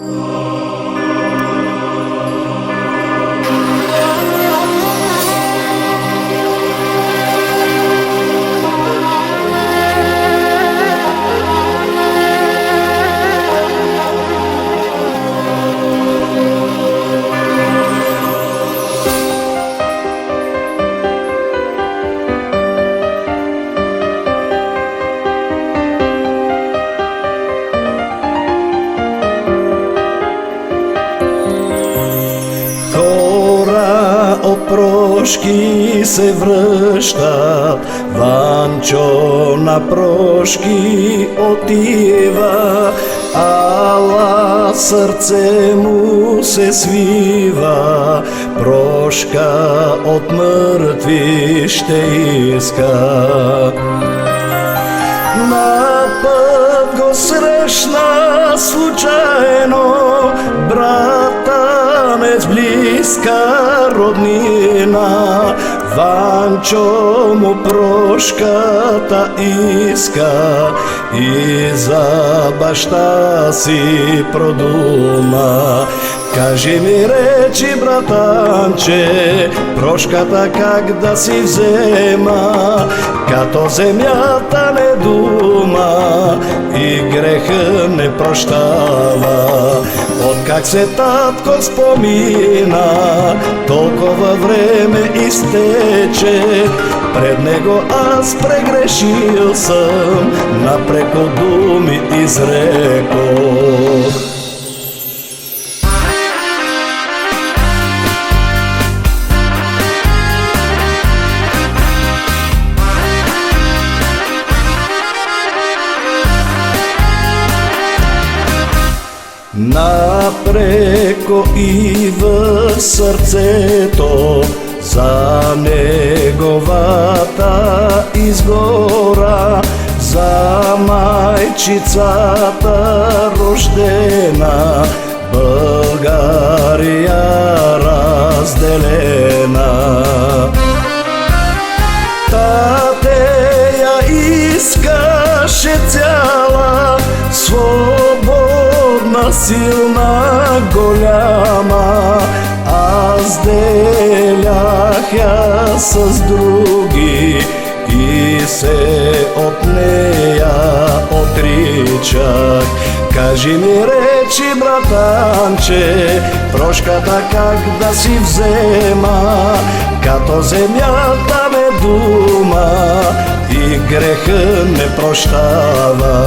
Од прошки се врштат, Ванчо на прошки отива, ала срце му се свива, прошка од мртви ще иска. На път го срещна случајно, братанец близка роднина, Ванчо му прошката иска и за башта си продума. Кажи ми, речи, братанче, прошката как да си взема, като земјата не дума и грех не проштава. Откак се татко спомина, толкова време истече, пред него аз прегрешил съм, напреко думи изрекох. Напреко и в срцето за неговата изгора, за мајчицата рождена, Българија разделена. Тате ја искаше цяла, свободна, силна, голяма, аз делях ја с други и се от нея отричах. Кажи ми, речи, братанче, прошката как да си взема, като земјата ме дума и грех не проштава.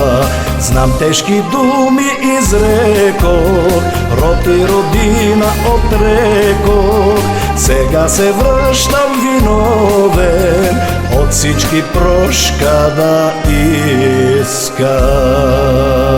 Знам, тешки думи изрекох, род и родина отрекох, сега се връщам виновен, от всички прошка да искам.